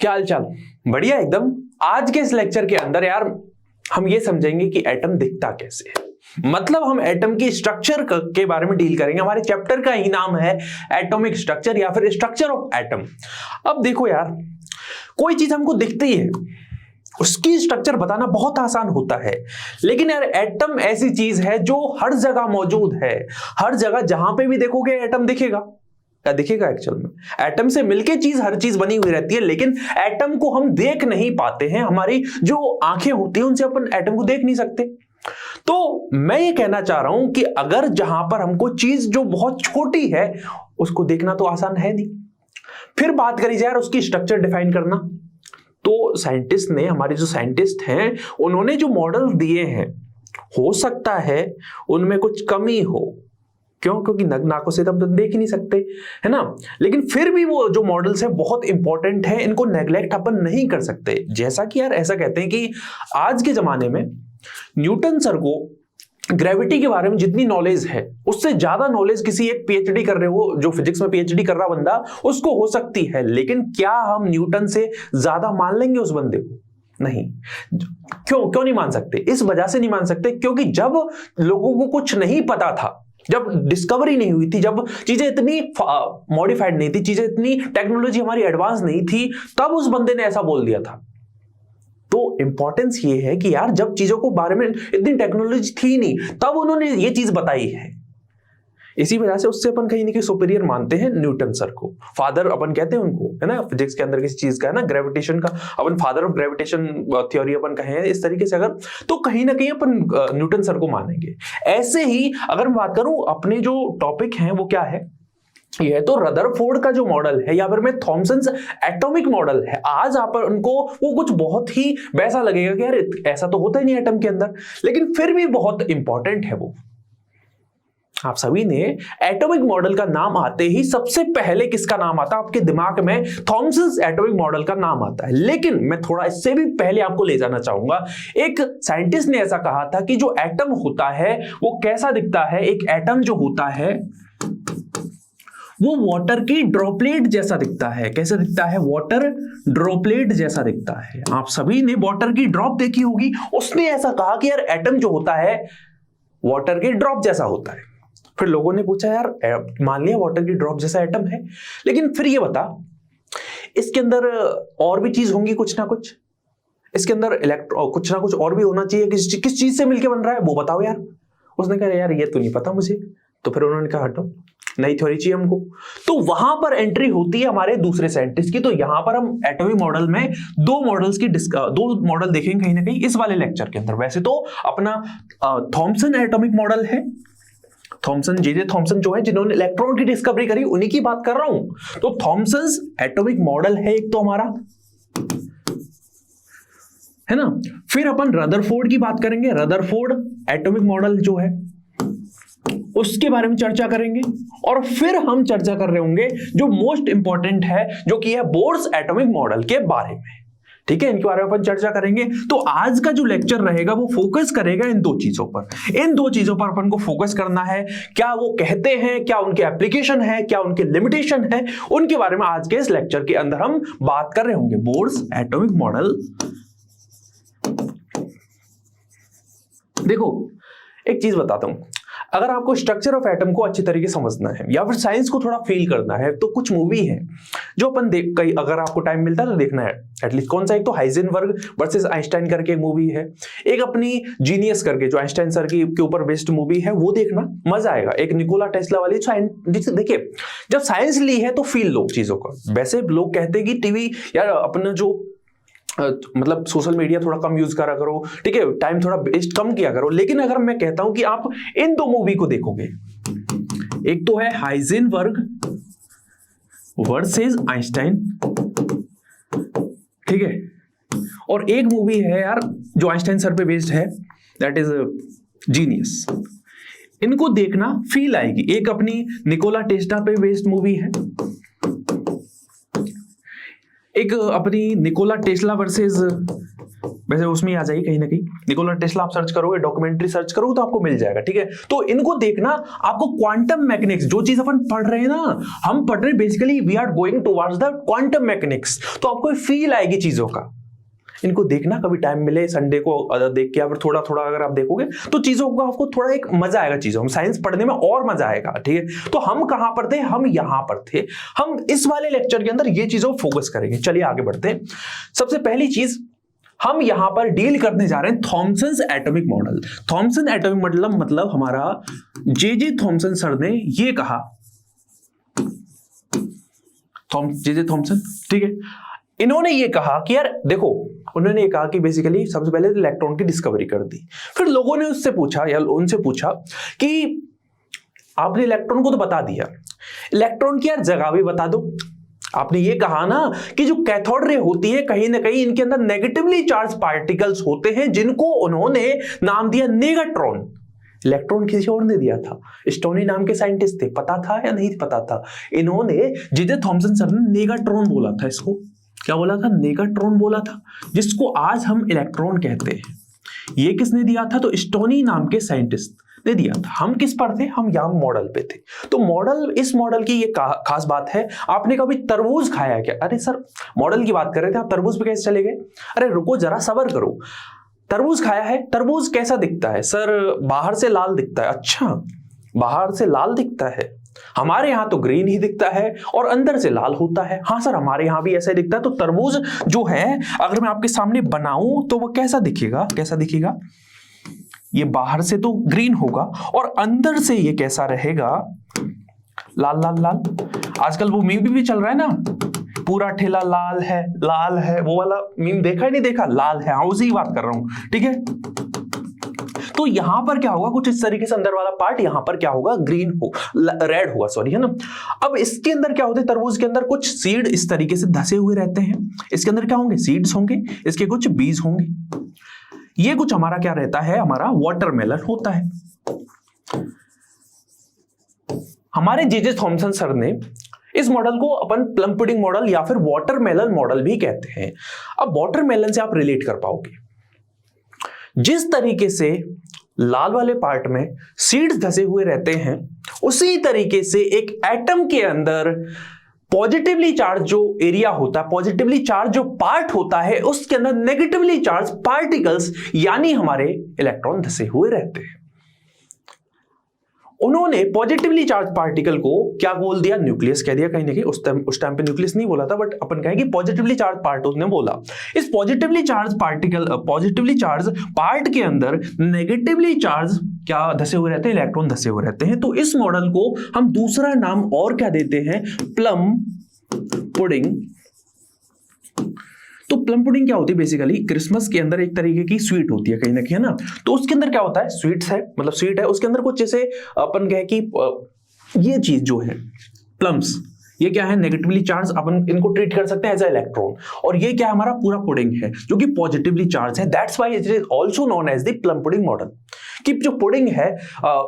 क्या हाल चाल? बढ़िया एकदम। आज के इस लेक्चर के अंदर यार हम ये समझेंगे कि एटम दिखता कैसे है। मतलब हम एटम की स्ट्रक्चर के बारे में डील करेंगे। हमारे चैप्टर का ही नाम है एटॉमिक स्ट्रक्चर या फिर स्ट्रक्चर ऑफ एटम। अब देखो यार, कोई चीज हमको दिखती है, उसकी स्ट्रक्चर बताना बहुत आसान होता है, लेकिन यार एटम ऐसी चीज है जो हर जगह मौजूद है। हर जगह जहां पे भी देखोगे एटम दिखेगा। क्या दिखेगा? एक्चुअल में एटम से मिलके चीज हर चीज बनी हुई रहती है, लेकिन एटम को हम देख नहीं पाते हैं। हमारी जो आंखें होती हैं उनसे अपन एटम को देख नहीं सकते। तो मैं ये कहना चाह रहा हूं कि अगर जहां पर हमको चीज जो बहुत छोटी है उसको देखना तो आसान है नहीं, फिर बात करी जाए उसकी स्ट्रक्चर डिफाइन करना। तो साइंटिस्ट ने, हमारे जो साइंटिस्ट हैं, उन्होंने जो मॉडल दिए हैं, हो सकता है उनमें कुछ कमी हो। क्यों? क्योंकि नाकों से तो हम देख ही नहीं सकते, है ना। लेकिन फिर भी वो जो मॉडल्स है बहुत इंपॉर्टेंट है, इनको नेग्लेक्ट अपन नहीं कर सकते। जैसा कि यार ऐसा कहते हैं कि आज के जमाने में न्यूटन सर को ग्रेविटी के बारे में जितनी नॉलेज है उससे ज्यादा नॉलेज किसी एक पीएचडी कर रहे हो, जो फिजिक्स में पीएचडी कर रहा बंदा, उसको हो सकती है। लेकिन क्या हम न्यूटन से ज्यादा मान लेंगे उस बंदे को? नहीं। क्यों नहीं मान सकते? इस वजह से नहीं मान सकते क्योंकि जब लोगों को कुछ नहीं पता था, जब डिस्कवरी नहीं हुई थी, जब चीजें इतनी मॉडिफाइड नहीं थी, चीजें इतनी टेक्नोलॉजी हमारी एडवांस नहीं थी, तब उस बंदे ने ऐसा बोल दिया था। तो इंपॉर्टेंस ये है कि यार जब चीजों को बारे में इतनी टेक्नोलॉजी थी नहीं, तब उन्होंने ये चीज बताई है। इसी वजह से उससे अपन कहीं ना कहीं सुपीरियर मानते हैं न्यूटन सर को। फादर अपन कहते हैं उनको, है ना। फिजिक्स के अंदर किसी चीज का है ना, ग्रेविटेशन का अपन फादर ऑफ ग्रेविटेशन थ्योरी अपन कहें इस तरीके से अगर, तो कहीं ना कहीं अपन न्यूटन सर को मानेंगे। ऐसे ही अगर मैं बात करूं, अपने जो टॉपिक हैं वो क्या है, ये तो रदरफोर्ड का जो मॉडल है या फिर में थॉमसन्स एटॉमिक मॉडल है। आज आप उनको वो कुछ बहुत ही वैसा लगेगा कि यार ऐसा तो होता ही नहीं एटम के अंदर, लेकिन फिर भी बहुत इंपॉर्टेंट है वो। आप सभी ने एटॉमिक मॉडल का नाम आते ही सबसे पहले किसका नाम आता है आपके दिमाग में? थॉमसन्स एटॉमिक मॉडल का नाम आता है। लेकिन मैं थोड़ा इससे भी पहले आपको ले जाना चाहूंगा। एक साइंटिस्ट ने ऐसा कहा था कि जो एटम होता है वो कैसा दिखता है। एक एटम जो होता है वो वाटर की ड्रॉपलेट जैसा दिखता है। कैसा दिखता है? वाटर ड्रॉपलेट जैसा दिखता है। आप सभी ने वाटर की ड्रॉप देखी होगी। उसने ऐसा कहा कि यार एटम जो होता है वाटर की ड्रॉप जैसा होता है। फिर लोगों ने पूछा यार मान लिया वाटर की ड्रॉप जैसा एटम है, लेकिन फिर ये बता इसके अंदर और भी चीज होंगी कुछ ना कुछ, इसके अंदर इलेक्ट्रॉन कुछ ना कुछ और भी होना चाहिए। किस चीज से मिलकर बन रहा है वो बताओ यार। उसने कहा यार ये तो नहीं पता मुझे। तो फिर उन्होंने कहा हटो, नई थ्योरी चाहिए हमको। तो वहां पर एंट्री होती है हमारे दूसरे साइंटिस्ट की। तो यहां पर हम एटॉमिक मॉडल में दो मॉडल देखेंगे कहीं ना कहीं इस वाले लेक्चर के अंदर। वैसे तो अपना थॉमसन एटॉमिक मॉडल है, थॉमसन, जे थॉमसन जो है जिन्होंने इलेक्ट्रॉन की डिस्कवरी करी, उन्हीं की बात कर रहा हूं। तो थॉमसन्स एटॉमिक मॉडल है एक तो हमारा, है ना। फिर अपन रदरफोर्ड की बात करेंगे। रदरफोर्ड एटॉमिक मॉडल जो है उसके बारे में चर्चा करेंगे। और फिर हम चर्चा कर रहे होंगे जो मोस्ट इंपॉर्टेंट है, जो कि है बोर्स एटॉमिक मॉडल के बारे में। ठीक है, इनके बारे में अपन चर्चा करेंगे। तो आज का जो लेक्चर रहेगा वो फोकस करेगा इन दो चीजों पर। इन दो चीजों पर अपन को फोकस करना है। क्या वो कहते हैं, क्या उनके एप्लीकेशन है, क्या उनके लिमिटेशन है, उनके बारे में आज के इस लेक्चर के अंदर हम बात कर रहे होंगे। Bohr's atomic model. देखो एक चीज बताता हूं, अगर आपको स्ट्रक्चर ऑफ एटम को अच्छी तरीके से समझना है या फिर साइंस को थोड़ा फील करना है, तो कुछ मूवी है जो अपन देख, कई अगर आपको टाइम मिलता है तो देखना है एटलीस्ट। कौन सा? एक तो हाइजेनबर्ग वर्सेस आइंस्टाइन करके एक मूवी है, एक अपनी जीनियस करके जो आइंस्टाइन सर के ऊपर बेस्ड मूवी है, वो देखना, मजा आएगा। एक निकोला टेस्ला वाली। देखिए जब साइंस ली है तो फील लो चीजों का। वैसे लोग कहते हैं कि टीवी या अपना जो मतलब सोशल मीडिया थोड़ा कम यूज करा करो, ठीक है, टाइम थोड़ा वेस्ट कम किया करो। लेकिन अगर मैं कहता हूं कि आप इन दो मूवी को देखोगे, एक तो है हाइजेनबर्ग वर्सेस आइंस्टाइन, ठीक है, और एक मूवी है यार जो आइंस्टाइन सर पे बेस्ड है, दैट इज जीनियस। इनको देखना, फील आएगी। एक अपनी निकोला टेस्ला पे बेस्ड मूवी है, एक अपनी निकोला टेस्ला वर्सेस वैसे उसमें आ जाएगी कहीं ना कहीं, निकोला टेस्ला आप सर्च करोगे, डॉक्यूमेंट्री सर्च करोगे तो आपको मिल जाएगा, ठीक है। तो इनको देखना, आपको क्वांटम मैकेनिक्स जो चीज अपन पढ़ रहे हैं ना, हम पढ़ रहे हैं basically we are going towards the quantum mechanics, तो आपको फील आएगी चीजों का। इनको देखना, कभी टाइम मिले संडे को देख के, अगर थोड़ा थोड़ा अगर आप देखोगे तो चीजों को आपको थोड़ा एक मजा आएगा, चीजों में साइंस पढ़ने में और मजा आएगा, ठीक है। तो हम कहां पर थे, हम यहां पर थे। हम इस वाले लेक्चर के अंदर ये चीजों को फोकस करेंगे। चलिए आगे बढ़ते हैं। सबसे पहली चीज हम यहां पर डील करने जा रहे हैं Thomson's atomic model. Thomson atomic model मतलब हमारा जे थॉमसन सर ने ये कहा, जे थॉमसन, ठीक है। इन्होंने ये कहा कि यार देखो, उन्होंने ये कहा कि बेसिकली सबसे पहले तो इलेक्ट्रॉन की डिस्कवरी कर दी। फिर लोगों ने उससे पूछा या उनसे पूछा कि आपने इलेक्ट्रॉन को तो बता दिया, इलेक्ट्रॉन की यार जगह भी बता दो। आपने ये कहा ना कि जो कैथोड रे होती है कहीं ना कहीं इनके अंदर नेगेटिवली चार्ज पार्टिकल्स होते हैं, जिनको उन्होंने नाम दिया नेगाट्रॉन। इलेक्ट्रॉन किसी और ने दिया था, स्टोनी नाम के साइंटिस्ट थे। पता था या नहीं पता था? इन्होंने, जे थॉमसन सर ने नेगाट्रॉन बोला था। इसको क्या बोला था? नेगाट्रॉन बोला था, जिसको आज हम इलेक्ट्रॉन कहते हैं। ये किसने दिया था? तो स्टोनी नाम के साइंटिस्ट ने दिया था। हम किस पर थे? हम यंग मॉडल पे थे। तो मॉडल, इस मॉडल की ये खास बात है, आपने कभी तरबूज खाया क्या? अरे सर मॉडल की बात कर रहे थे, आप तरबूज पे कैसे चले गए? अरे रुको जरा, सब्र करो। तरबूज खाया है? तरबूज कैसा दिखता है? सर बाहर से लाल दिखता है। अच्छा, बाहर से लाल दिखता है, हमारे यहां तो ग्रीन ही दिखता है और अंदर से लाल होता है। हाँ सर, हमारे यहां भी ऐसा ही दिखता है। तो तरबूज जो है, अगर मैं आपके सामने बनाऊं तो वो कैसा दिखेगा? कैसा दिखेगा? ये बाहर से तो ग्रीन होगा और अंदर से ये कैसा रहेगा? लाल लाल लाल। आजकल वो मीम भी चल रहा है ना, पूरा ठेला लाल है, लाल है, वो वाला मीम देखा ही नहीं देखा? लाल है, हाँ उसी की बात कर रहा हूं, ठीक है। तो यहां पर क्या होगा, कुछ इस तरीके से अंदर वाला पार्ट यहां पर क्या होगा? ग्रीन हो, रेड होगा, सॉरी, है ना। अब इसके अंदर क्या होते हैं? तरबूज के अंदर कुछ सीड इस तरीके से धसे हुए रहते हैं। इसके अंदर क्या होंगे? सीड्स होंगे, इसके कुछ बीज होंगे। ये कुछ हमारा क्या रहता है? हमारा वाटरमेलन होता है। हमारे जे थॉमसन सर ने इस मॉडल को अपन प्लम पुडिंग मॉडल या फिर वाटरमेलन मॉडल भी कहते हैं। अब वाटरमेलन से आप रिलेट कर पाओगे, जिस तरीके से लाल वाले पार्ट में सीड्स धसे हुए रहते हैं, उसी तरीके से एक एटम के अंदर पॉजिटिवली चार्ज जो एरिया होता है, पॉजिटिवली चार्ज जो पार्ट होता है, उसके अंदर नेगेटिवली चार्ज पार्टिकल्स यानी हमारे इलेक्ट्रॉन धसे हुए रहते हैं। उन्होंने पॉजिटिवली चार्ज पार्टिकल को क्या बोल दिया? न्यूक्लियस कह दिया कहीं ना कहीं। उस टाइम पे न्यूक्लियस नहीं बोला था, बट अपन कहेंगे पॉजिटिवली चार्ज पार्ट उसने बोला। इस positively charge particle, positively charge part के अंदर नेगेटिवली चार्ज क्या धसे हुए रहते हैं? इलेक्ट्रॉन धसे हुए रहते हैं। तो इस मॉडल को हम दूसरा नाम और क्या देते हैं? Plum pudding. तो प्लम पुडिंग क्या होती है? बेसिकली क्रिसमस के अंदर एक तरीके की स्वीट होती है कहीं ना कहीं, है ना। तो उसके अंदर क्या होता है? स्वीट्स है, मतलब स्वीट है, उसके अंदर कुछ जैसे अपन कहे कि ये चीज जो है प्लम्स, ये क्या है? नेगेटिवली चार्ज, अपन इनको ट्रीट कर सकते हैं एज अ इलेक्ट्रॉन। और ये क्या है? हमारा पूरा पुडिंग है जो कि पॉजिटिवली चार्ज है। That's why it is also known as the plum pudding model, कि जो पुडिंग है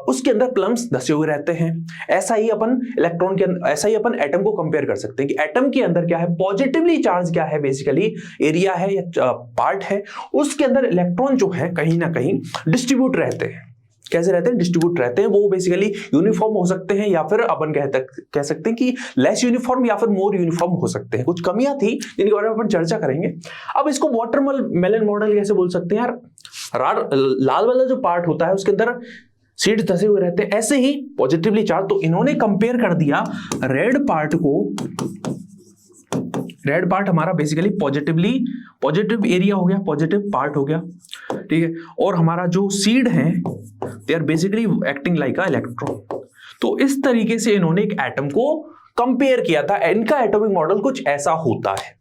उसके अंदर प्लम्स धसे हुए रहते हैं। ऐसा ही अपन इलेक्ट्रॉन के अंदर, ऐसा ही अपन एटम को कंपेयर कर सकते हैं कि एटम के अंदर क्या है? पॉजिटिवली चार्ज क्या है? बेसिकली एरिया है या पार्ट है, उसके अंदर इलेक्ट्रॉन जो है कहीं ना कहीं डिस्ट्रीब्यूट रहते हैं। कैसे रहते हैं? डिस्ट्रीब्यूट रहते हैं। वो बेसिकली यूनिफॉर्म हो सकते हैं या फिर अपन कह सकते हैं कि लेस यूनिफॉर्म या फिर मोर यूनिफॉर्म हो सकते हैं। कुछ कमियां थी जिनके बारे में अपन चर्चा करेंगे। अब इसको वाटरमेलन मॉडल कैसे बोल सकते हैं यार? लाल वाला जो पार्ट होता है उसके अंदर सीड्स धसे हुए रहते हैं, ऐसे ही पॉजिटिवली चार्ज। तो इन्होंने कंपेयर कर दिया रेड पार्ट को, रेड पार्ट हमारा बेसिकली पॉजिटिव एरिया हो गया, पॉजिटिव पार्ट हो गया, ठीक है। और हमारा जो सीड है they are basically acting like a electron. तो इस तरीके से इन्होंने एक एटम को कंपेयर किया था। इनका एटॉमिक मॉडल कुछ ऐसा होता है,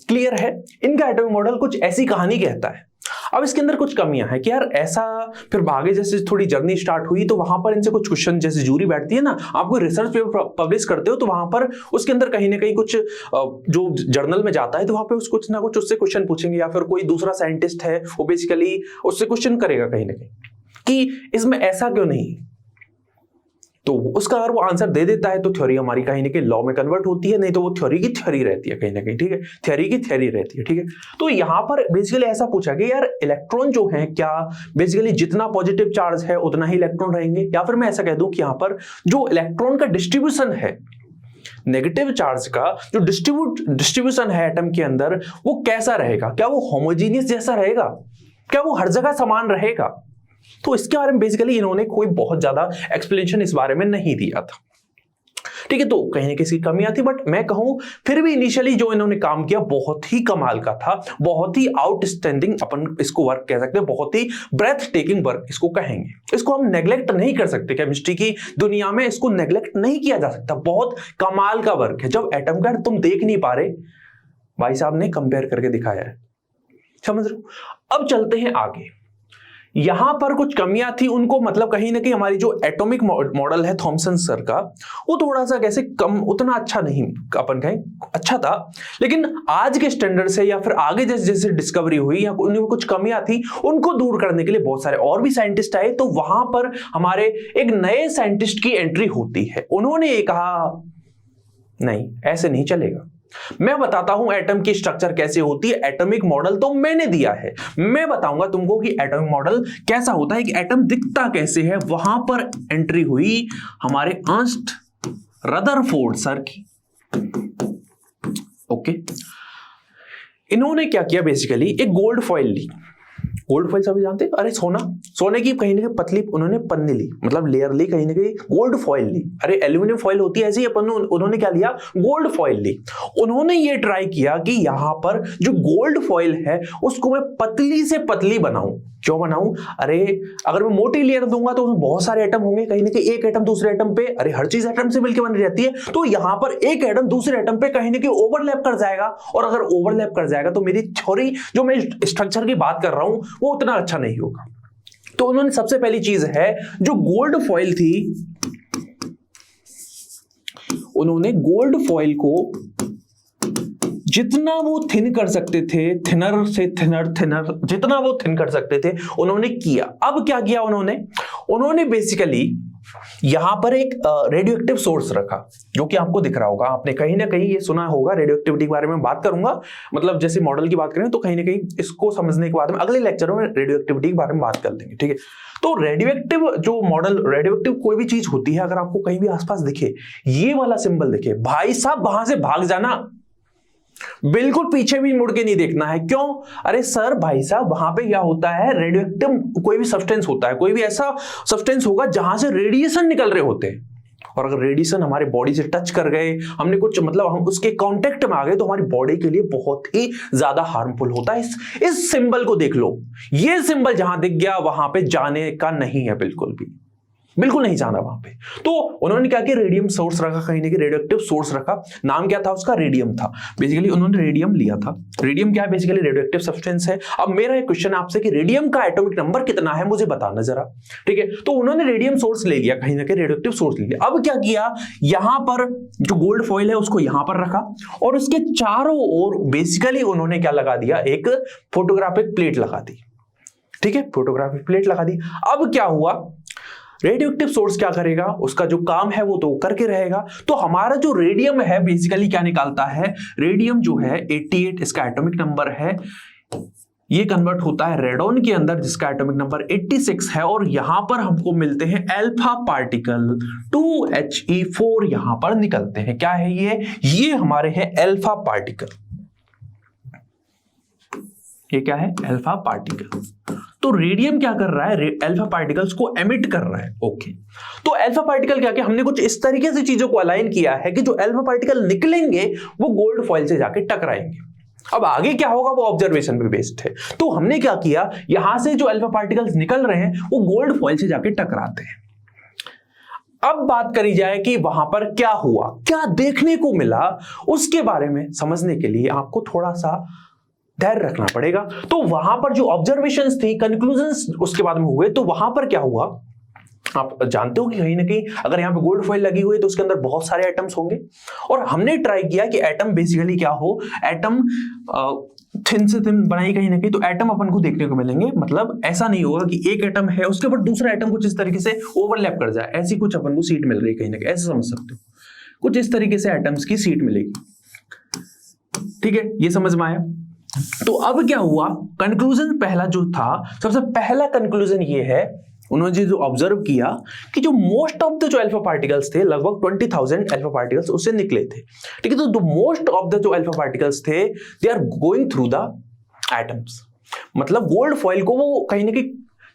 क्लियर है? इनका एटॉमिक मॉडल कुछ ऐसी कहानी कहता है। अब इसके अंदर कुछ कमियां हैं कि यार ऐसा, फिर आगे जैसे थोड़ी जर्नी स्टार्ट हुई तो वहां पर इनसे कुछ क्वेश्चन, जैसे जूरी बैठती है ना, आप कोई रिसर्च पेपर पब्लिश करते हो तो वहां पर उसके अंदर कहीं ना कहीं कुछ जो जर्नल में जाता है तो वहां पे कुछ ना कुछ उससे क्वेश्चन पूछेंगे, या फिर कोई दूसरा साइंटिस्ट है वो बेसिकली उससे क्वेश्चन करेगा कहीं ना कहीं कि इसमें ऐसा क्यों नहीं, तो उसका अगर वो आंसर दे देता है तो थ्योरी हमारी कहीं ना कहीं लॉ में कन्वर्ट होती है, नहीं तो वो थ्योरी की थ्योरी रहती है कहीं ना कहीं, ठीक है, थ्योरी की थ्योरी रहती है, ठीक है। तो यहां पर बेसिकली ऐसा पूछा कि यार इलेक्ट्रॉन जो है क्या बेसिकली जितना पॉजिटिव चार्ज है उतना ही इलेक्ट्रॉन रहेंगे, या फिर मैं ऐसा कह दूं कि यहां पर जो इलेक्ट्रॉन का डिस्ट्रीब्यूशन है, नेगेटिव चार्ज का जो डिस्ट्रीब्यूशन है एटम के अंदर, वो कैसा रहेगा, क्या वो होमोजीनियस जैसा रहेगा, क्या वो हर जगह समान रहेगा। तो इसके बारे में बेसिकली इन्होंने कोई बहुत ज्यादा एक्सप्लेनेशन इस बारे में नहीं दिया था, ठीक है। तो कहीं ना किसी कमियां थी, बट मैं कहूं फिर भी इनिशियली जो इन्होंने काम किया बहुत ही कमाल का था, बहुत ही आउटस्टैंडिंग अपन इसको वर्क कह सकते हैं, बहुत ही ब्रेथ टेकिंग वर्क इसको कहेंगे। इसको हम नेग्लेक्ट नहीं कर सकते, केमिस्ट्री की दुनिया में इसको नेग्लेक्ट नहीं किया जा सकता, बहुत कमाल का वर्क है। जब एटम का तुम देख नहीं पा रहे, भाई साहब ने कंपेयर करके दिखाया है, समझ रहे हो। अब चलते हैं आगे, यहां पर कुछ कमियां थी उनको, मतलब कहीं ना कहीं हमारी जो एटॉमिक मॉडल है थॉमसन सर का, वो थोड़ा सा कैसे कम, उतना अच्छा नहीं, अपन कहें अच्छा था, लेकिन आज के स्टैंडर्ड से या फिर आगे जैसे जैसे डिस्कवरी हुई या उनमें कुछ कमियां थी, उनको दूर करने के लिए बहुत सारे और भी साइंटिस्ट आए। तो वहां पर हमारे एक नए साइंटिस्ट की एंट्री होती है। उन्होंने ये कहा नहीं ऐसे नहीं चलेगा, मैं बताता हूं एटम की स्ट्रक्चर कैसे होती है, एटॉमिक मॉडल तो मैंने दिया है, मैं बताऊंगा तुमको कि एटॉमिक मॉडल कैसा होता है, कि एटम दिखता कैसे है। वहां पर एंट्री हुई हमारे अर्नस्ट रदरफोर्ड सर की, ओके। इन्होंने क्या किया, बेसिकली एक गोल्ड फॉइल ली, गोल्ड फॉइल सभी जानते हैं, अरे सोना, सोने की कहीं ना कहीं पतली उन्होंने पन्नी ली, मतलब लेयर ली, कहीं ना कहीं गोल्ड फॉइल ली, अरे एल्यूमिनियम फॉइल होती है ऐसे ही, अपन उन्होंने क्या लिया, गोल्ड फॉइल ली। उन्होंने ये ट्राई किया कि यहां पर जो गोल्ड फॉइल है उसको मैं पतली से पतली बनाऊं। क्यों बनाऊं, अरे अगर मैं मोटी लेयर दूंगा तो उसमें बहुत सारे एटम होंगे, कहीं ना कहीं एक एटम दूसरे एटम पे, अरे हर चीज एटम से मिलकर बनी रहती है, तो यहां पर एक एटम दूसरे एटम पे कहीं ना कहीं ओवरलैप कर जाएगा, और अगर ओवरलैप कर जाएगा तो मेरी थ्योरी जो मैं स्ट्रक्चर की बात कर रहा हूं वो उतना अच्छा नहीं होगा। तो उन्होंने सबसे पहली चीज है जो गोल्ड फॉइल थी, उन्होंने गोल्ड फॉइल को जितना वो थिन कर सकते थे, थिनर से थिनर जितना वो थिन कर सकते थे उन्होंने किया। अब क्या किया उन्होंने बेसिकली यहां पर एक रेडियोएक्टिव सोर्स रखा, जो कि आपको दिख रहा होगा, आपने कहीं ना कहीं ये सुना होगा। रेडियोएक्टिविटी के बारे में बात करूंगा, मतलब जैसे मॉडल की बात करें तो कहीं ना कहीं इसको समझने के बाद में अगले लेक्चर में रेडियोएक्टिविटी के बारे में बात कर लेंगे, ठीक है। तो रेडियोएक्टिव जो मॉडल, रेडियोएक्टिव कोई भी चीज होती है, अगर आपको कहीं भी आसपास दिखे, ये वाला सिंबल दिखे, भाई साहब वहां से भाग जाना, बिल्कुल पीछे भी मुड़ के नहीं देखना है। क्यों, अरे सर भाई साहब वहां पे क्या होता है, रेडियोएक्टिव कोई भी सब्सटेंस होता है, कोई भी ऐसा सब्सटेंस होगा जहां से रेडिएशन निकल रहे होते हैं, और अगर रेडिएशन हमारी बॉडी से टच कर गए, हमने कुछ मतलब हम उसके कांटेक्ट में आ गए, तो हमारी बॉडी के लिए बहुत ही ज्यादा हार्मफुल होता है। इस सिंबल को देख लो, ये सिंबल जहां दिख गया वहां पे जाने का नहीं है, बिल्कुल नहीं जाना वहां पे। तो उन्होंने क्या किया, रेडियम सोर्स रखा, कहीं ना कहीं रेडियोएक्टिव सोर्स रखा, नाम क्या था उसका, रेडियम था। बेसिकली उन्होंने रेडियम लिया था। रेडियम क्या है, बेसिकली रेडियोएक्टिव सब्सटेंस है। अब मेरा एक क्वेश्चन आपसे कि रेडियम का एटॉमिक नंबर कितना है, मुझे बताना जरा, ठीक है। तो उन्होंने रेडियम सोर्स ले लिया, कहीं ना कहीं रेडियोएक्टिव सोर्स ले लिया। अब क्या किया, यहां पर जो गोल्ड फॉइल है उसको यहां पर रखा, और उसके चारों ओर बेसिकली उन्होंने क्या लगा दिया, एक फोटोग्राफिक प्लेट लगा दी, ठीक है, फोटोग्राफिक प्लेट लगा दी। अब क्या हुआ, रेडियोएक्टिव सोर्स क्या करेगा, उसका जो काम है वो तो करके रहेगा। तो हमारा जो रेडियम है बेसिकली क्या निकालता है, रेडियम जो है 88 इसका एटॉमिक नंबर है, ये कन्वर्ट होता है रेडॉन के अंदर जिसका एटॉमिक नंबर 86 है, और यहां पर हमको मिलते हैं अल्फा पार्टिकल 2He4 यहां पर निकलते हैं। क्या है ये हमारे हैं अल्फा पार्टिकल। ये क्या है, अल्फा पार्टिकल। तो रेडियम क्या कर रहा है, अल्फा पार्टिकल्स को एमिट कर रहा है, ओके। तो अल्फा पार्टिकल क्या किया, हमने कुछ इस तरीके से चीजों को अलाइन किया है कि जो अल्फा पार्टिकल निकलेंगे वो गोल्ड फॉइल से जाके टकराएंगे। अब आगे क्या होगा वो ऑब्जर्वेशन पे बेस्ड है। तो हमने क्या किया, यहां से जो अल्फा पार्टिकल्स निकल रहे हैं वो गोल्ड फॉइल से जाके टकराते हैं। अब बात करी जाए कि वहां पर क्या हुआ, क्या देखने को मिला, उसके बारे में समझने के लिए आपको थोड़ा सा धैर्य रखना पड़ेगा। तो वहां पर जो ऑब्जर्वेशंस थी, कंक्लूजन्स उसके बाद में हुए, तो वहां पर क्या हुआ, आप जानते हो कि कहीं ना कहीं अगर यहाँ पे गोल्ड फॉइल लगी हुई है तो उसके अंदर बहुत सारे एटम्स होंगे। और हमने ट्राई किया कि एटम बेसिकली क्या हो, एटम थिन से थिन बनाई कहीं ना कहीं, तो एटम अपन को देखने को मिलेंगे। मतलब ऐसा नहीं होगा कि एक एटम है उसके ऊपर दूसरा एटम कुछ इस तरीके से ओवरलैप कर जाए, ऐसी कुछ अपन को सीट मिल रही है कहीं ना कहीं, ऐसे समझ सकते हो। कुछ इस तरीके से एटम्स की सीट मिलेगी, ठीक है, ये समझ में आया। तो अब क्या हुआ, कंक्लूजन पहला जो था, सबसे पहला कंक्लूजन ये है, उन्होंने जो ऑब्जर्व किया कि जो मोस्ट ऑफ द जो अल्फा पार्टिकल्स थे, लगभग 20,000 अल्फा पार्टिकल्स उससे निकले थे, ठीक है। तो मोस्ट ऑफ द जो अल्फा पार्टिकल्स थे they are going through the atoms. मतलब गोल्ड फॉइल को वो कहीं ना कहीं,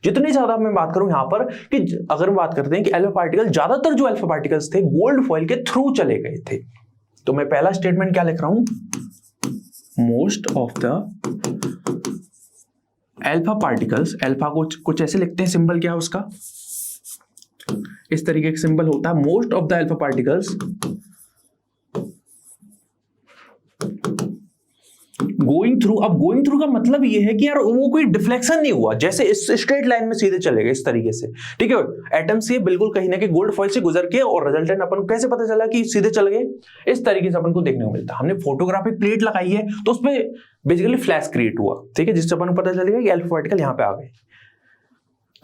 जितनी ज्यादा मैं बात करूं यहां पर कि अगर हम बात करते हैं कि अल्फा पार्टिकल, ज्यादातर जो अल्फा पार्टिकल्स थे गोल्ड फॉइल के थ्रू चले गए थे। तो मैं पहला स्टेटमेंट क्या लिख रहा हूं, most of the alpha particles, alpha को कुछ ऐसे लिखते हैं, सिंबल क्या है उसका, इस तरीके का सिंबल होता है, most of the alpha particles going through. अब गोइंग थ्रू का मतलब ये है कि यार वो कोई डिफ्लेक्शन नहीं हुआ, जैसे इस स्ट्रेट लाइन में सीधे चले गए इस तरीके से, ठीक है। एटम से बिल्कुल कहीं ना कहीं गोल्ड फॉइल से गुजर के, और रिजल्टेंट अपन को कैसे पता चला कि सीधे चले गए, इस तरीके से अपन को देखने को मिलता है। हमने फोटोग्राफिक प्लेट लगाई है तो उसमें बेसिकली फ्लैश क्रिएट हुआ, ठीक है, जिससे अपन को पता चलेगा कि अल्फा पार्टिकल यहां पे आ गए,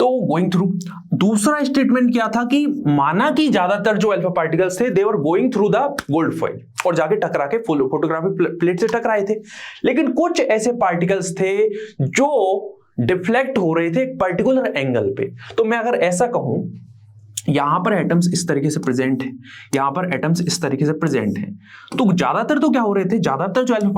तो गोइंग थ्रू। दूसरा स्टेटमेंट क्या था कि माना कि ज्यादातर जो अल्फा पार्टिकल्स थे they were going through the gold foil और जाके टकरा के फोटोग्राफिक प्लेट से टकराए थे, लेकिन कुछ ऐसे पार्टिकल्स थे जो डिफ्लेक्ट हो रहे थे एक पर्टिकुलर एंगल पे। तो मैं अगर ऐसा कहूं, यहां पर एटम्स इस तरीके से प्रेजेंट है, यहां पर एटम्स इस तरीके से प्रेजेंट है, तो ज्यादातर तो क्या हो रहे थे, ज्यादातर जो अल्फा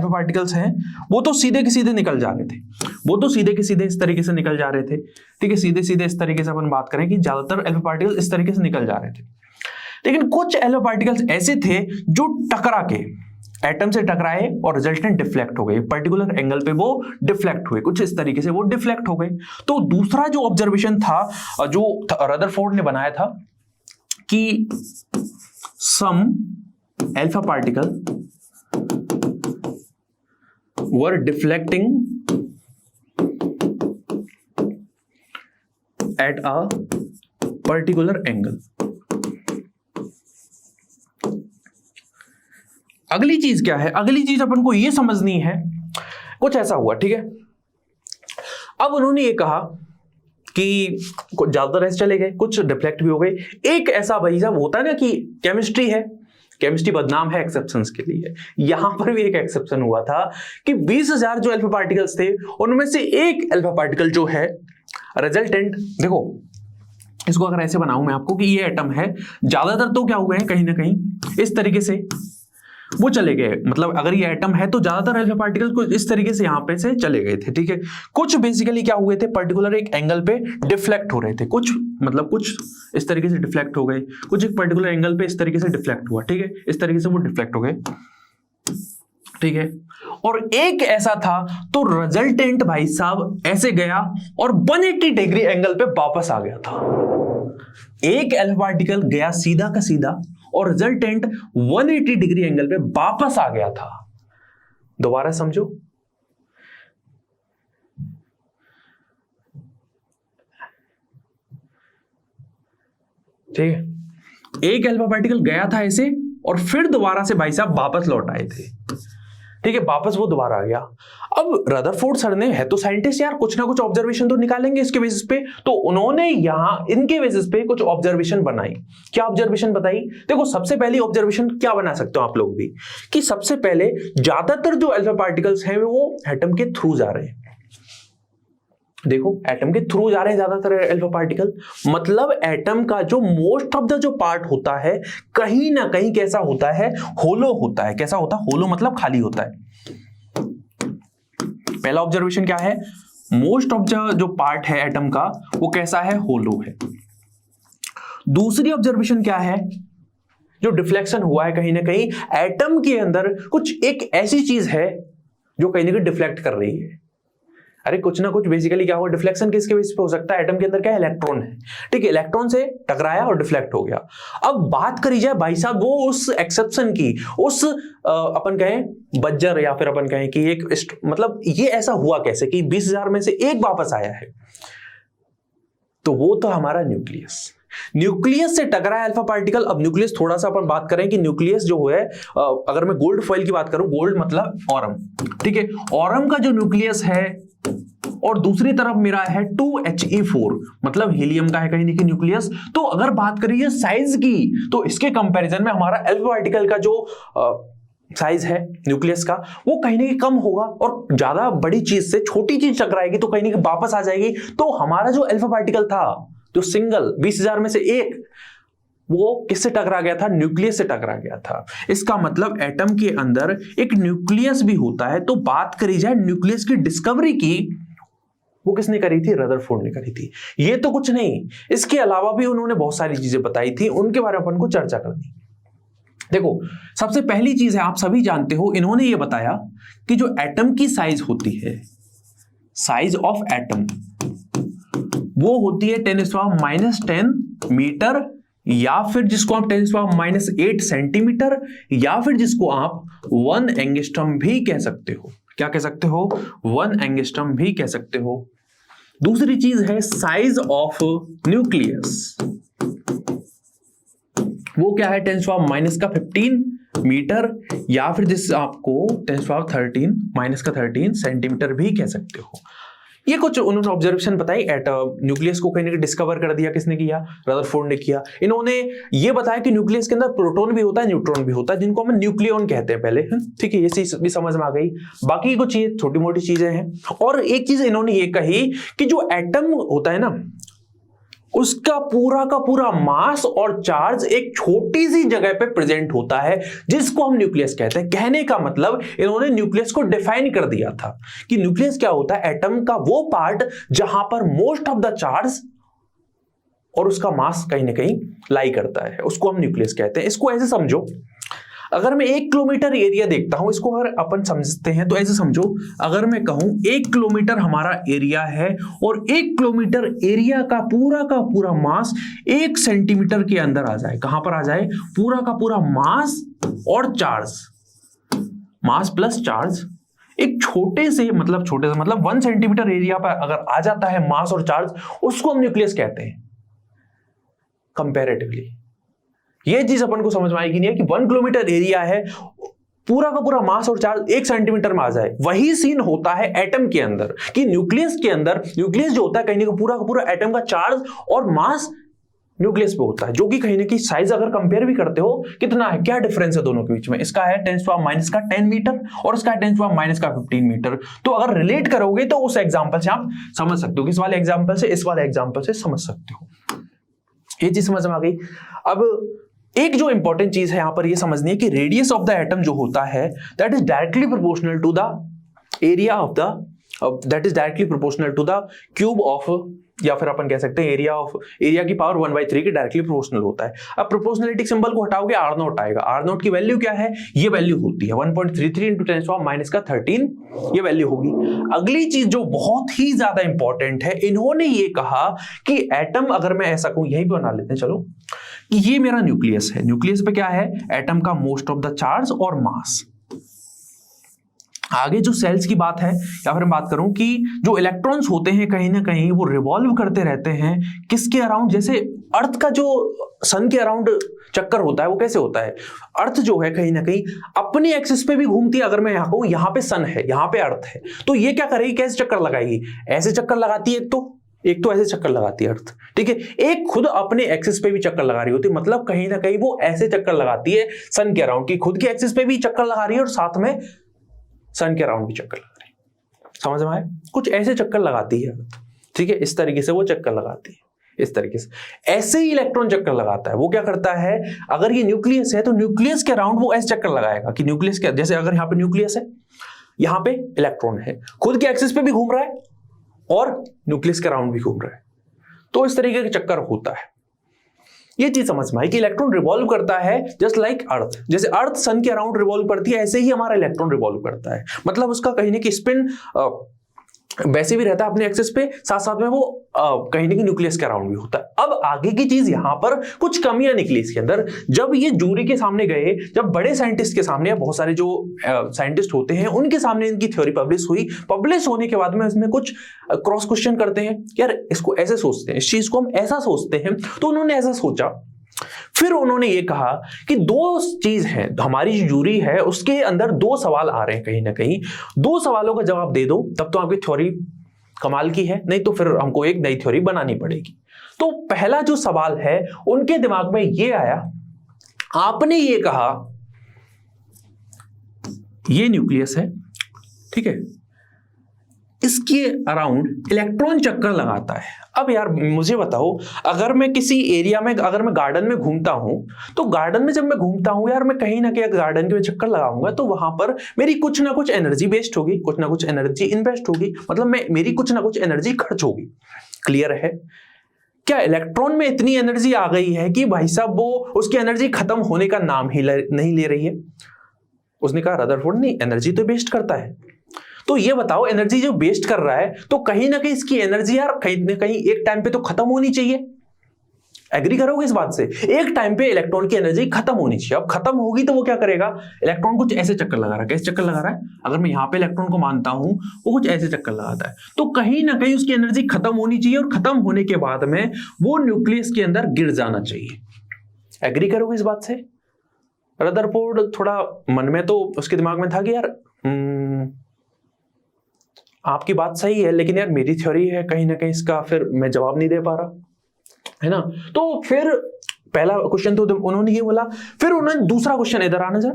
पार्टिकल्स हैं वो तो सीधे के सीधे निकल जा रहे थे, वो तो सीधे के सीधे इस तरीके से निकल जा रहे थे, ठीक है, सीधे सीधे इस तरीके से अपन बात करें कि ज्यादातर अल्फा पार्टिकल्स इस तरीके से निकल जा रहे थे। लेकिन कुछ अल्फा पार्टिकल्स ऐसे थे जो टकरा के एटम से टकराए और रिजल्टेंट डिफ्लेक्ट हो गए, पर्टिकुलर एंगल पे वो डिफ्लेक्ट हुए, कुछ इस तरीके से वो डिफ्लेक्ट हो गए। तो दूसरा जो ऑब्जर्वेशन था जो रदरफोर्ड ने बनाया था कि some alpha particle were deflecting at a particular angle. अगली चीज क्या है, अगली चीज अपन को यह समझनी है, कुछ ऐसा हुआ, ठीक है। अब उन्होंने ये कहा कि ज्यादातर ऐसे चले गए, कुछ डिफ्लेक्ट भी हो गए। एक ऐसा भाई साहब होता है ना कि केमिस्ट्री है, केमिस्ट्री बदनाम है एक्सेप्शंस के लिए, यहां पर भी एक एक्सेप्शन हुआ था कि 20,000 जो अल्फा पार्टिकल्स थे उनमें से एक अल्फा पार्टिकल जो है रिजल्टेंट, देखो इसको अगर ऐसे बनाऊं मैं आपको कि ये एटम है, ज्यादातर तो क्या हुए हैं कहीं ना कहीं इस तरीके से वो चले गए, मतलब अगर ये एटम है तो ज्यादातर अल्फा पार्टिकल को इस तरीके से यहां पे से चले गए थे, ठीक है। कुछ बेसिकली क्या हुए थे, पर्टिकुलर एक एंगल पे डिफ्लेक्ट हो रहे थे, कुछ मतलब कुछ इस तरीके से डिफ्लेक्ट हो गए, कुछ एक पर्टिकुलर एंगल पे इस तरीके से डिफ्लेक्ट हुआ, ठीक है, इस तरीके से वो डिफ्लेक्ट हो गए, ठीक है। और एक ऐसा था तो रिजल्टेंट भाई साहब ऐसे गया और 180 डिग्री एंगल पे वापस आ गया था। एक अल्फा पार्टिकल गया सीधा का सीधा और रिजल्टेंट 180 डिग्री एंगल पे वापस आ गया था। दोबारा समझो, ठीक है, एक अल्फा पार्टिकल गया था ऐसे और फिर दोबारा से भाई साहब वापस लौट आए थे, ठीक है, वापस वो दोबारा आ गया। अब रदरफोर्ड सर ने, है तो साइंटिस्ट यार, कुछ ना कुछ ऑब्जर्वेशन तो निकालेंगे इसके बेसिस पे, तो उन्होंने यहां इनके बेसिस पे कुछ ऑब्जर्वेशन बनाई। क्या ऑब्जर्वेशन बताई, देखो सबसे पहली ऑब्जर्वेशन क्या बना सकते हो आप लोग भी, कि सबसे पहले ज्यादातर जो अल्फा पार्टिकल्स हैं वो एटम के थ्रू जा रहे हैं। देखो एटम के थ्रू जा रहे हैं ज्यादातर अल्फा पार्टिकल, मतलब एटम का जो मोस्ट ऑफ द जो पार्ट होता है कहीं ना कहीं कैसा होता है, होलो होता है। कैसा होता है, होलो मतलब खाली होता है। पहला ऑब्जर्वेशन क्या है, मोस्ट ऑफ द जो पार्ट है एटम का वो कैसा है, होलो है। दूसरी ऑब्जर्वेशन क्या है, जो डिफ्लेक्शन हुआ है कहीं ना कहीं एटम के अंदर कुछ एक ऐसी चीज है जो कहीं ना कहीं डिफ्लेक्ट कर रही है। अरे कुछ ना कुछ बेसिकली क्या हुआ, डिफ्लेक्शन किसके बेसिस पे हो सकता है, एटम के अंदर क्या है, इलेक्ट्रॉन है, ठीक है, इलेक्ट्रॉन से टकराया और डिफ्लेक्ट हो गया। अब बात करी जाए भाई साहब वो उस एक्सेप्शन की, उस अपन कहें बज्जर या फिर अपन कहें कि एक मतलब ये ऐसा हुआ कैसे कि 20,000 में से एक वापस आया है। तो वो तो हमारा न्यूक्लियस। न्यूक्लियस से टकराया अल्फा पार्टिकल। अब न्यूक्लियस थोड़ा सा अपन बात करें कि न्यूक्लियस जो है, अगर मैं गोल्ड फॉइल की बात करूं, गोल्ड मतलब ऑरम, ठीक है, ऑरम का जो न्यूक्लियस है और दूसरी तरफ मेरा है 2He4 मतलब हीलियम का है कहीं ना कहीं न्यूक्लियस। तो अगर बात करिए साइज की, तो इसके कंपैरिजन में हमारा अल्फा पार्टिकल का जो साइज है न्यूक्लियस का, वो कहीं ना कहीं कम होगा, और ज्यादा बड़ी चीज से छोटी चीज टकराएगी तो कहीं ना कहीं वापस आ जाएगी। तो हमारा जो अल्फा पार्टिकल था, जो सिंगल 20,000 में से एक, वो किससे टकरा गया था? न्यूक्लियस से टकरा गया था। इसका मतलब एटम के अंदर एक न्यूक्लियस भी होता है। तो बात करी जाए न्यूक्लियस की डिस्कवरी की, वो किसने करी थी? रदरफोर्ड ने करी थी। ये तो कुछ नहीं, इसके अलावा भी उन्होंने बहुत सारी चीजें बताई थी, उनके बारे में अपन को चर्चा करनी। देखो, सबसे पहली चीज है, आप सभी जानते हो, इन्होंने ये बताया कि जो एटम की साइज होती है, साइज ऑफ एटम, वो होती है 10⁻⁻10 मीटर, या फिर जिसको आप 10⁻⁻8 सेंटीमीटर, या फिर जिसको आप 1 एंगस्ट्रॉम भी कह सकते हो। क्या कह सकते हो? 1 एंगस्ट्रॉम भी कह सकते हो। दूसरी चीज है साइज ऑफ न्यूक्लियस, वो क्या है? 10⁻⁻15 मीटर, या फिर जिस आपको 10⁻13 सेंटीमीटर भी कह सकते हो। ये कुछ उन्होंने ऑब्जर्वेशन बताई। एट न्यूक्लियस को कहीं ना कहीं डिस्कवर कर दिया, किसने किया? रदरफोर्ड ने किया। इन्होंने ये बताया कि न्यूक्लियस के अंदर प्रोटॉन भी होता है, न्यूट्रॉन भी होता है, जिनको हम न्यूक्लियन कहते हैं पहले, ठीक है, ये चीज भी समझ में आ गई। बाकी कुछ चीज छोटी मोटी चीजें हैं। और एक चीज इन्होंने ये कही कि जो एटम होता है ना, उसका पूरा का पूरा मास और चार्ज एक छोटी सी जगह पे प्रेजेंट होता है, जिसको हम न्यूक्लियस कहते हैं। कहने का मतलब इन्होंने न्यूक्लियस को डिफाइन कर दिया था कि न्यूक्लियस क्या होता है? एटम का वो पार्ट जहां पर मोस्ट ऑफ द चार्ज और उसका मास कहीं ना कहीं लाई करता है, उसको हम न्यूक्लियस कहते हैं। इसको ऐसे समझो, अगर मैं 1 किलोमीटर एरिया देखता हूं, इसको अगर अपन समझते हैं तो ऐसे समझो, अगर मैं कहूं 1 किलोमीटर हमारा एरिया है और 1 किलोमीटर एरिया का पूरा मास 1 सेंटीमीटर के अंदर आ जाए। कहां पर आ जाए? पूरा का पूरा मास और चार्ज, मास प्लस चार्ज एक छोटे से मतलब 1 सेंटीमीटर एरिया पर अगर आ जाता है मास और चार्ज, उसको हम न्यूक्लियस कहते हैं। कंपैरेटिवली ये चीज अपन को समझ में आएगी नहीं है कि 1 किलोमीटर एरिया है, पूरा का पूरा मास और चार्ज 1 सेंटीमीटर में आ जाए। वही सीन होता है एटम के अंदर कि न्यूक्लियस के अंदर, न्यूक्लियस जो होता है कहीं ना कहीं पूरा का पूरा एटम का चार्ज और मास न्यूक्लियस पे होता है, जो कि कहीं ना कहीं साइज अगर कंपेयर भी करते हो, कितना है, क्या डिफरेंस है दोनों के बीच में? इसका है 10⁻⁻10 मीटर और इसका है 10⁻⁻15 मीटर। तो अगर रिलेट करोगे तो उस एग्जांपल से आप समझ सकते हो, किस वाले एग्जांपल से? इस वाले एग्जांपल से समझ सकते हो। ये चीज समझ में आ गई। अब एक जो इंपॉर्टेंट चीज है यहां पर ये समझनी है कि रेडियस ऑफ द एटम जो होता है, that is directly proportional to the area of the, that is directly proportional to the cube of, या फिर अपन कह सकते हैं एरिया की पावर 1/3 के डायरेक्टली प्रोपोर्शनल होता है। अब प्रोपोर्शनलिटी सिंबल को हटाओगे, R0 आएगा। R0 की वैल्यू क्या है? ये वैल्यू होती है 1.33 × 10⁻⁻13, ये वैल्यू होगी। अगली चीज जो बहुत ही ज्यादा इंपॉर्टेंट है, इन्होंने ये कहा कि एटम, अगर मैं ऐसा कहूं, यहीं पे बना लेते हैं चलो, कि ये मेरा न्यूक्लियस है। न्यूक्लियस पे क्या है? एटम का मोस्ट ऑफ द चार्ज और मास। आगे जो सेल्स की बात है, या फिर बात करूं कि जो इलेक्ट्रॉन्स होते हैं कहीं ना कहीं वो रिवॉल्व करते रहते हैं किसके अराउंड? जैसे अर्थ का जो सन के अराउंड चक्कर होता है, वो कैसे होता है? अर्थ जो है कहीं ना कहीं अपनी एक्सिस पे भी घूमती है। अगर मैं यहां कहूं, यहां पे सन है, यहां पे अर्थ है, तो ये क्या करेगी? कैसे चक्कर लगाएगी? ऐसे चक्कर लगाती है, एक तो ऐसे चक्कर लगाती है अर्थ, ठीक है, एक खुद अपने एक्सिस पे भी चक्कर लगा रही होती है। मतलब कहीं ना कहीं वो ऐसे चक्कर लगाती है सन के अराउंड की, खुद की एक्सिस पे भी चक्कर लगा रही है और साथ में सन के अराउंड भी चक्कर लगा रही है। समझ में आया? कुछ ऐसे चक्कर लगाती है, ठीक है, इस तरीके से वो चक्कर लगाती है, इस तरीके से। ऐसे ही इलेक्ट्रॉन चक्कर लगाता है। वो क्या करता है? अगर ये न्यूक्लियस है तो न्यूक्लियस के अराउंड वो ऐसे चक्कर लगाएगा कि न्यूक्लियस के, जैसे अगर यहाँ पे न्यूक्लियस है, यहाँ पे इलेक्ट्रॉन है, खुद के एक्सिस पे भी घूम रहा है और न्यूक्लियस के अराउंड भी घूम रहा है, तो इस तरीके का चक्कर होता है। ये चीज समझ में आई कि इलेक्ट्रॉन रिवॉल्व करता है जस्ट लाइक अर्थ। जैसे अर्थ सन के अराउंड रिवॉल्व करती है, ऐसे ही हमारा इलेक्ट्रॉन रिवॉल्व करता है। मतलब उसका कहीं ना कहीं स्पिन वैसे भी रहता है अपने एक्सिस पे, साथ साथ में वो कहीं ना कहीं न्यूक्लियस के अराउंड भी होता है। अब आगे की चीज यहां पर कुछ कमियां निकली इसके अंदर। जब ये जूरी के सामने गए, जब बड़े साइंटिस्ट के सामने, बहुत सारे जो साइंटिस्ट होते हैं उनके सामने इनकी थ्योरी पब्लिश हुई, पब्लिश होने के बाद में इसमें कुछ क्रॉस क्वेश्चन करते हैं, यार इसको ऐसे सोचते हैं, इस चीज को हम ऐसा सोचते हैं, तो उन्होंने ऐसा सोचा। फिर उन्होंने ये कहा कि दो चीज है, हमारी जो जूरी है उसके अंदर दो सवाल आ रहे हैं कहीं ना कहीं, दो सवालों का जवाब दे दो तब तो आपकी थ्योरी कमाल की है, नहीं तो फिर हमको एक नई थ्योरी बनानी पड़ेगी। तो पहला जो सवाल है उनके दिमाग में ये आया, आपने ये कहा ये न्यूक्लियस है, ठीक है, इसके अराउंड इलेक्ट्रॉन चक्कर लगाता है। अब यार मुझे बताओ, अगर मैं किसी एरिया में, अगर मैं गार्डन में घूमता हूं, तो गार्डन में जब मैं घूमता हूं यार, मैं कहीं ना कहीं गार्डन के चक्कर लगाऊंगा तो वहां पर मेरी कुछ ना कुछ एनर्जी वेस्ट होगी, कुछ ना कुछ एनर्जी इन्वेस्ट होगी, मतलब मेरी कुछ ना कुछ एनर्जी खर्च होगी। क्लियर है? क्या इलेक्ट्रॉन में इतनी एनर्जी आ गई है कि भाई साहब वो उसकी एनर्जी खत्म होने का नाम ही नहीं ले रही है? उसने कहा रदरफोर्ड नहीं, एनर्जी तो वेस्ट करता है। तो ये बताओ, एनर्जी जो वेस्ट कर रहा है तो कहीं ना कहीं इसकी एनर्जी यार कहीं ना कहीं एक टाइम पे तो खत्म होनी चाहिए। एग्री करोगे इस बात से? एक टाइम पे इलेक्ट्रॉन की एनर्जी खत्म होनी चाहिए। अब खत्म होगी तो वो क्या करेगा? इलेक्ट्रॉन कुछ ऐसे चक्कर लगा रहा है। कैसे चक्कर लगा रहा है? अगर मैं यहां पे इलेक्ट्रॉन को मानता हूं, वो कुछ ऐसे चक्कर लगाता है, तो कहीं ना कहीं उसकी एनर्जी खत्म होनी चाहिए, और खत्म होने के बाद में वो न्यूक्लियस के अंदर गिर जाना चाहिए। एग्री करोगे इस बात से? रदरफोर्ड थोड़ा मन में तो उसके दिमाग में था कि यार आपकी बात सही है, लेकिन यार मेरी थ्योरी है, कहीं ना कहीं इसका फिर मैं जवाब नहीं दे पा रहा, है ना। तो फिर पहला क्वेश्चन तो उन्होंने ये बोला, फिर उन्होंने दूसरा क्वेश्चन, इधर आना जा,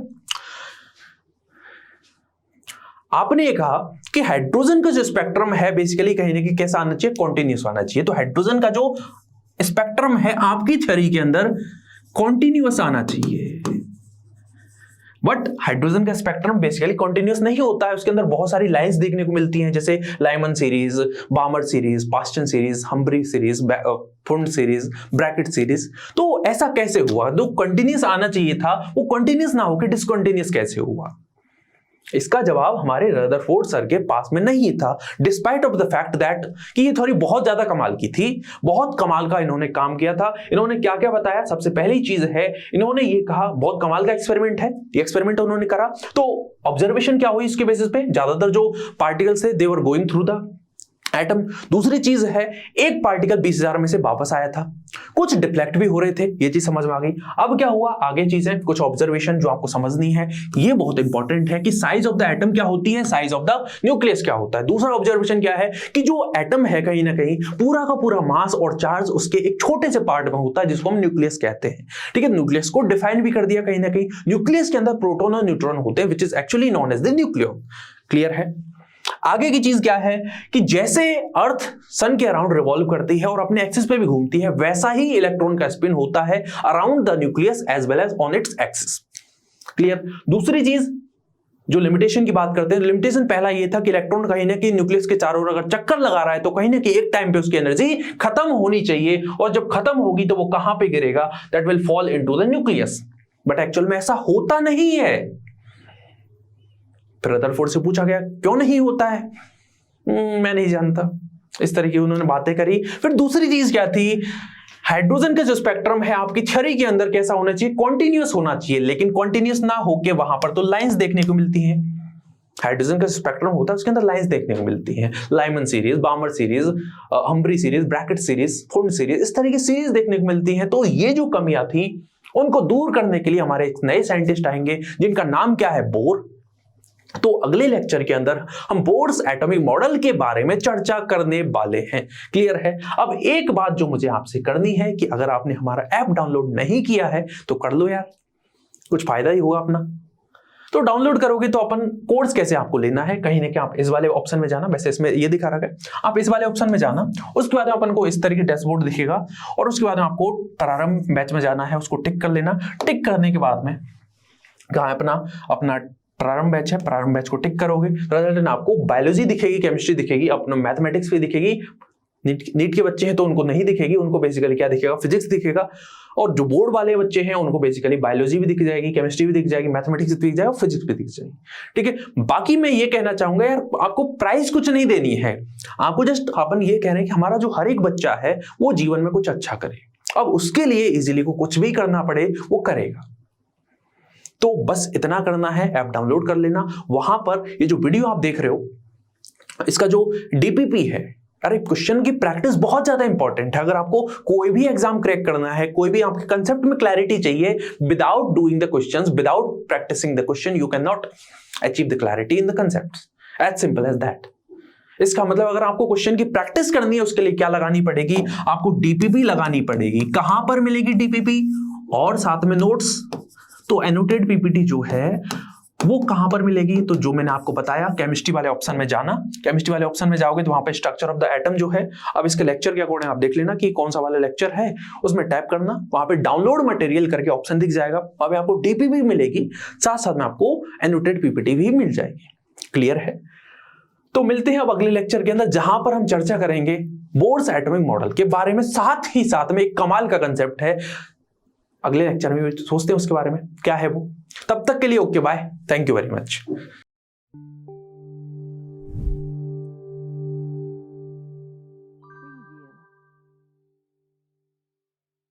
आपने ये कहा कि हाइड्रोजन का जो स्पेक्ट्रम है बेसिकली कहीं ना कहीं कैसा आना चाहिए? कॉन्टिन्यूस आना चाहिए। तो हाइड्रोजन का जो स्पेक्ट्रम है आपकी थ्योरी के अंदर कॉन्टिन्यूस आना चाहिए, बट हाइड्रोजन का स्पेक्ट्रम बेसिकली कॉन्टिन्यूस नहीं होता है। उसके अंदर बहुत सारी लाइंस देखने को मिलती हैं, जैसे Lyman series, Balmer series, Paschen series, Humphreys series, Pfund series, Brackett series. तो ऐसा कैसे हुआ? जो कंटिन्यूस आना चाहिए था वो कंटिन्यूस ना होकर डिसकंटिन्यूस कैसे हुआ? इसका जवाब हमारे रदरफोर्ड सर के पास में नहीं था, despite of the fact that कि ये थ्योरी बहुत ज्यादा कमाल की थी, बहुत कमाल का इन्होंने काम किया था। इन्होंने क्या क्या बताया? सबसे पहली चीज है, इन्होंने ये कहा बहुत कमाल का एक्सपेरिमेंट है, ये एक्सपेरिमेंट उन्होंने करा। तो ऑब्जर्वेशन क्या हुई इसके बेसिस पे? ज्यादातर जो पार्टिकल्स थे they were going through the atom. दूसरी चीज है, एक पार्टिकल 20,000 में से वापस आया था, कुछ डिफ्लेक्ट भी हो रहे थे, ये चीज समझ में आ गई। अब क्या हुआ? आगे चीजें, कुछ ऑब्जर्वेशन जो आपको समझनी है, ये बहुत इंपॉर्टेंट है कि साइज ऑफ द एटम क्या होती है, साइज ऑफ द न्यूक्लियस क्या होता है। दूसरा ऑब्जर्वेशन क्या है कि जो एटम है कहीं ना कहीं पूरा का पूरा मास और चार्ज उसके एक छोटे से पार्ट में होता है जिसको हम न्यूक्लियस कहते हैं। ठीक है, न्यूक्लियस को डिफाइन भी कर दिया कहीं ना कहीं। न्यूक्लियस के अंदर प्रोटॉन और न्यूट्रॉन होते हैं, which is actually known as the nucleus. Clear है? आगे की चीज क्या है कि जैसे अर्थ सन के अराउंड रिवॉल्व करती है और अपने एक्सिस पे भी घूमती है, वैसा ही इलेक्ट्रॉन का स्पिन होता है around the nucleus as well as on its axis. Clear? दूसरी चीज जो लिमिटेशन की बात करते हैं, लिमिटेशन पहला ये था कि इलेक्ट्रॉन कहीं ना कहीं न्यूक्लियस के चारों ओर अगर चक्कर लगा रहा है तो कहीं ना कहीं एक टाइम पे उसकी एनर्जी खत्म होनी चाहिए, और जब खत्म होगी तो वो कहां पे गिरेगा? That will fall into the nucleus. But actual में ऐसा होता नहीं है। फिर रदरफोर्ड से पूछा गया क्यों नहीं होता है? मैं नहीं जानता। इस तरह की उन्होंने बातें करी। फिर दूसरी चीज क्या थी? हाइड्रोजन का जो स्पेक्ट्रम है आपकी थ्योरी के अंदर कैसा होना चाहिए? कॉन्टिन्यूस होना चाहिए, लेकिन कॉन्टिन्यूस ना होके वहां पर तो लाइंस देखने को मिलती हैं। हाइड्रोजन का स्पेक्ट्रम होता है उसके अंदर लाइंस देखने को मिलती हैं, Lyman series, Balmer series, Humphreys series, Brackett series, Pfund series, इस तरह की सीरीज देखने को मिलती हैं। तो ये जो कमियां थी उनको दूर करने के लिए हमारे एक नए साइंटिस्ट आएंगे जिनका नाम क्या है? बोर। तो अगले लेक्चर के अंदर हम बोर्स एटॉमिक मॉडल के बारे में चर्चा करने वाले हैं। क्लियर है? अब एक बात जो मुझे आपसे करनी है कि अगर आपने हमारा ऐप डाउनलोड नहीं किया है तो कर लो यार, कुछ फायदा ही होगा अपना। तो डाउनलोड करोगे तो अपन कोर्स कैसे आपको लेना है, कहीं ना कहीं आप इस वाले ऑप्शन में जाना, वैसे इसमें ये दिखा रहा है, आप इस वाले ऑप्शन में जाना, उसके बाद अपन को इस तरह की डैशबोर्ड दिखेगा, और उसके बाद आपको प्रारंभ बैच में जाना है, उसको टिक कर लेना। टिक करने के बाद में कहाँ अपना प्रारंभ बैच है, प्रारंभ बैच को टिक करोगे, रिजल्ट आपको बायोलॉजी दिखेगी, केमिस्ट्री दिखेगी, अपना मैथमेटिक्स भी दिखेगी, नीट के बच्चे हैं तो उनको नहीं दिखेगी, उनको बेसिकली क्या दिखेगा, फिजिक्स दिखेगा। और जो बोर्ड वाले बच्चे हैं उनको बेसिकली बायोलॉजी भी दिख जाएगी, केमिस्ट्री भी दिख जाएगी, मैथमेटिक्स भी दिख जाएगा, फिजिक्स भी दिख जाएगी। ठीक है, बाकी मैं ये कहना चाहूंगा यार, आपको प्राइस कुछ नहीं देनी है, आपको जस्ट अपन ये कह रहे हैं कि हमारा जो हर एक बच्चा है वो जीवन में कुछ अच्छा करे। अब उसके लिए इजीली को कुछ भी करना पड़े वो करेगा, तो बस इतना करना है, ऐप डाउनलोड कर लेना। वहां पर ये जो वीडियो आप देख रहे हो इसका जो डीपीपी है, अरे क्वेश्चन की प्रैक्टिस बहुत ज्यादा इंपॉर्टेंट है। अगर आपको कोई भी एग्जाम क्रैक करना है, कोई भी आपके कंसेप्ट में क्लैरिटी चाहिए, without doing the questions, without practicing the question, you can not achieve the clarity in the concepts, as simple as that. इसका मतलब अगर आपको क्वेश्चन की प्रैक्टिस करनी है, उसके लिए क्या लगानी पड़ेगी, आपको डीपीपी लगानी पड़ेगी। कहां पर मिलेगी डीपीपी और साथ में नोट्स? तो एनोटेड पीपीटी जो है वो कहां पर मिलेगी, तो जो मैंने आपको बताया, केमिस्ट्री वाले ऑप्शन में जाना। केमिस्ट्री वाले ऑप्शन में जाओगे तो वहां पे स्ट्रक्चर ऑफ द एटम जो है, अब इसके लेक्चर के अकॉर्डिंग आप देख लेना कि कौन सा वाला लेक्चर है, उसमें टैप करना, वहां पे डाउनलोड मटेरियल करके ऑप्शन दिख जाएगा, वहां पे आपको डीपीपी मिलेगी, साथ साथ में आपको एनोटेड पीपीटी भी मिल जाएगी। क्लियर है? तो मिलते हैं अब अगले लेक्चर के अंदर, जहां पर हम चर्चा करेंगे बोर्स एटॉमिक मॉडल के बारे में। साथ ही साथ में एक कमाल का कंसेप्ट है, अगले लेक्चर में सोचते हैं उसके बारे में क्या है वो। तब तक के लिए okay bye, thank you very much.